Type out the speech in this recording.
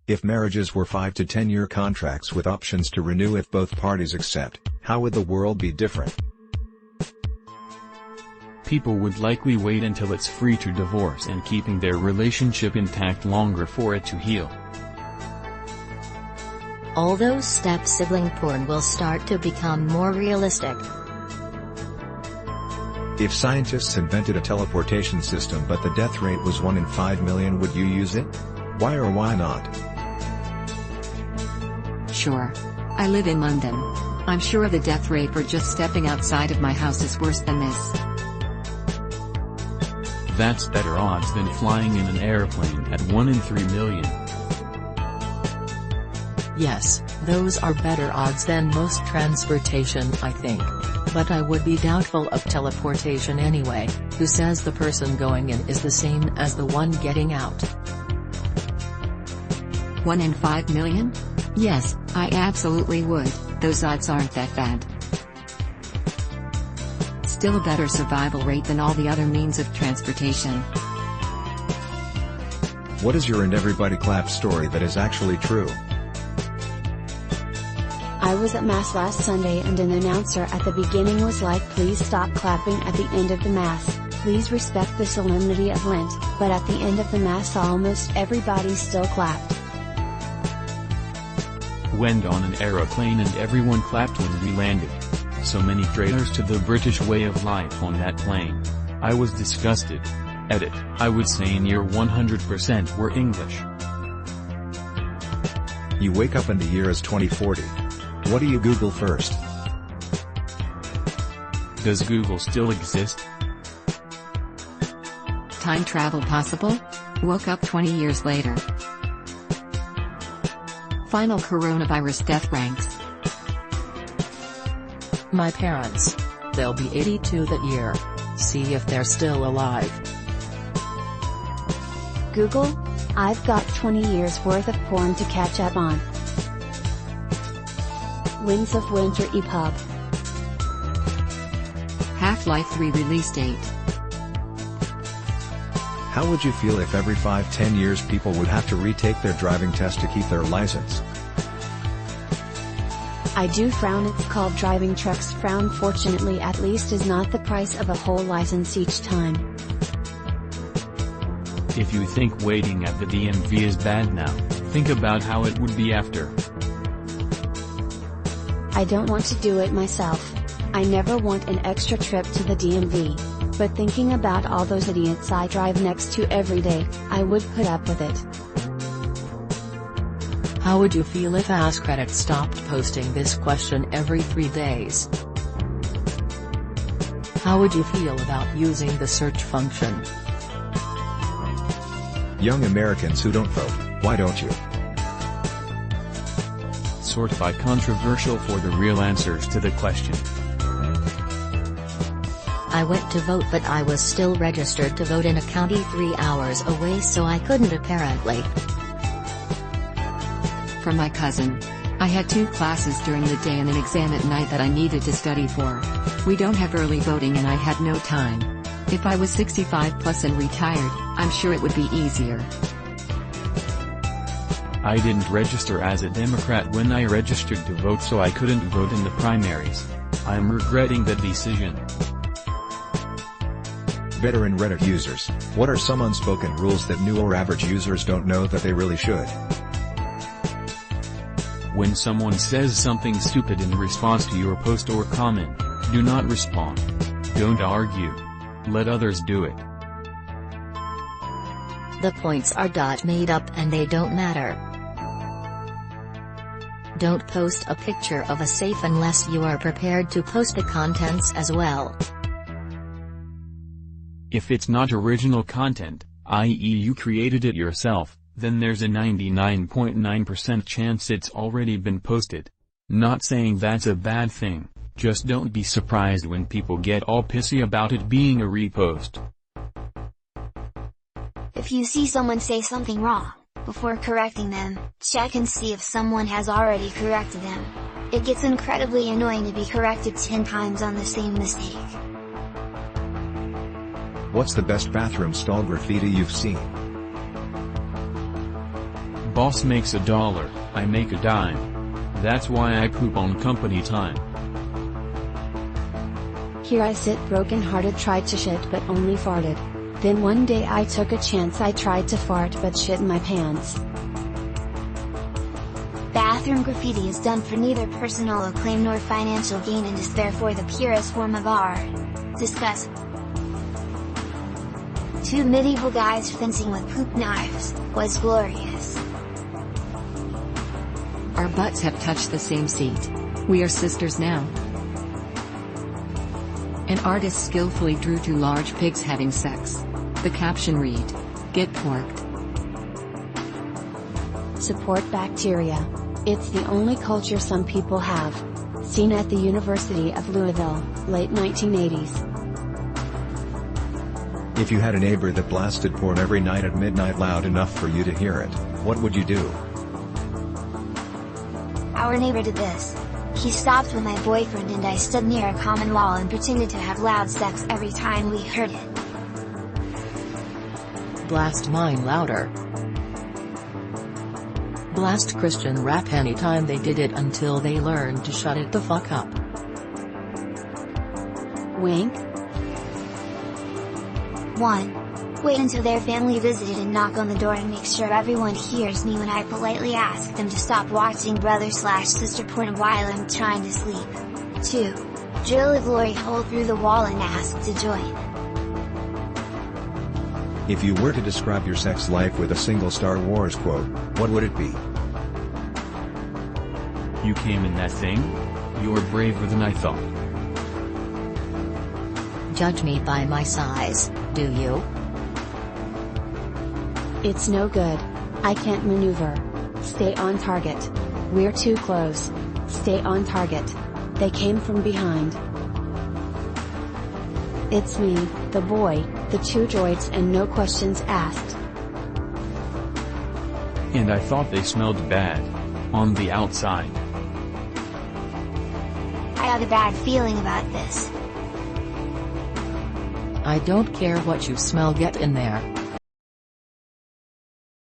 If marriages were 5 to 10-year contracts with options to renew if both parties accept, how would the world be different? People would likely wait until it's free to divorce and keeping their relationship intact longer for it to heal. Although step-sibling porn will start to become more realistic. If scientists invented a teleportation system but the death rate was 1 in 5 million, would you use it? Why or why not? Sure. I live in London. I'm sure the death rate for just stepping outside of my house is worse than this. That's better odds than flying in an airplane at 1 in 3 million. Yes, those are better odds than most transportation, I think. But I would be doubtful of teleportation anyway. Who says the person going in is the same as the one getting out? 1 in 5 million? Yes, I absolutely would. Those odds aren't that bad. Still a better survival rate than all the other means of transportation. What is your and everybody clap story that is actually true? I was at Mass last Sunday and an announcer at the beginning was like, please stop clapping at the end of the Mass, please respect the solemnity of Lent, but at the end of the Mass almost everybody still clapped. Went on an aeroplane and everyone clapped when we landed. So many traitors to the British way of life on that plane. I was disgusted. Edit, I would say near 100% were English. You wake up and the year is 2040. What do you Google first? Does Google still exist? Time travel possible? Woke up 20 years later. Final coronavirus death ranks. My parents. They'll be 82 that year. See if they're still alive. Google? I've got 20 years worth of porn to catch up on. Winds of Winter EPUB. Half-Life 3 release date. How would you feel if every 5-10 years people would have to retake their driving test to keep their license? I do frown. It's called driving trucks frown. Fortunately, at least is not the price of a whole license each time. If you think waiting at the DMV is bad now, think about how it would be after. I don't want to do it myself. I never want an extra trip to the DMV. But thinking about all those idiots I drive next to every day, I would put up with it. How would you feel if AskReddit stopped posting this question every 3 days? How would you feel about using the search function? Young Americans who don't vote, why don't you? Sort by controversial for the real answers to the question. I went to vote but I was still registered to vote in a county 3 hours away, so I couldn't apparently. For my cousin. I had 2 classes during the day and an exam at night that I needed to study for. We don't have early voting and I had no time. If I was 65 plus and retired, I'm sure it would be easier. I didn't register as a Democrat when I registered to vote, so I couldn't vote in the primaries. I'm regretting the decision. Veteran Reddit users, what are some unspoken rules that new or average users don't know that they really should? When someone says something stupid in response to your post or comment, do not respond. Don't argue. Let others do it. The points are made up and they don't matter. Don't post a picture of a safe unless you are prepared to post the contents as well. If it's not original content, i.e. you created it yourself, then there's a 99.9% chance it's already been posted. Not saying that's a bad thing, just don't be surprised when people get all pissy about it being a repost. If you see someone say something wrong, before correcting them, check and see if someone has already corrected them. It gets incredibly annoying to be corrected 10 times on the same mistake. What's the best bathroom stall graffiti you've seen? boss makes $1, I make a dime. That's why I poop on company time. Here I sit broken-hearted, tried to shit but only farted. Then one day I took a chance, I tried to fart but shit in my pants. Bathroom graffiti is done for neither personal acclaim nor financial gain and is therefore the purest form of art. Discuss. Two medieval guys fencing with poop knives, was glorious. Our butts have touched the same seat. We are sisters now. An artist skillfully drew two large pigs having sex. The caption read, "Get porked." Support bacteria. It's the only culture some people have. Seen at the University of Louisville, late 1980s. If you had a neighbor that blasted porn every night at midnight loud enough for you to hear it, what would you do? Our neighbor did this. He stopped with my boyfriend and I stood near a common wall and pretended to have loud sex every time we heard it. Blast mine louder. Blast Christian rap anytime they did it until they learned to shut it the fuck up. Wink. 1. Wait until their family visited and knock on the door and make sure everyone hears me when I politely ask them to stop watching brother/sister porn while I'm trying to sleep. 2. Drill a glory hole through the wall and ask to join. If you were to describe your sex life with a single Star Wars quote, what would it be? You came in that thing? You're braver than I thought. Judge me by my size, do you? It's no good. I can't maneuver. Stay on target. We're too close. Stay on target. They came from behind. It's me, the boy, the two droids and no questions asked. And I thought they smelled bad. On the outside. I had a bad feeling about this. I don't care what you smell, get in there.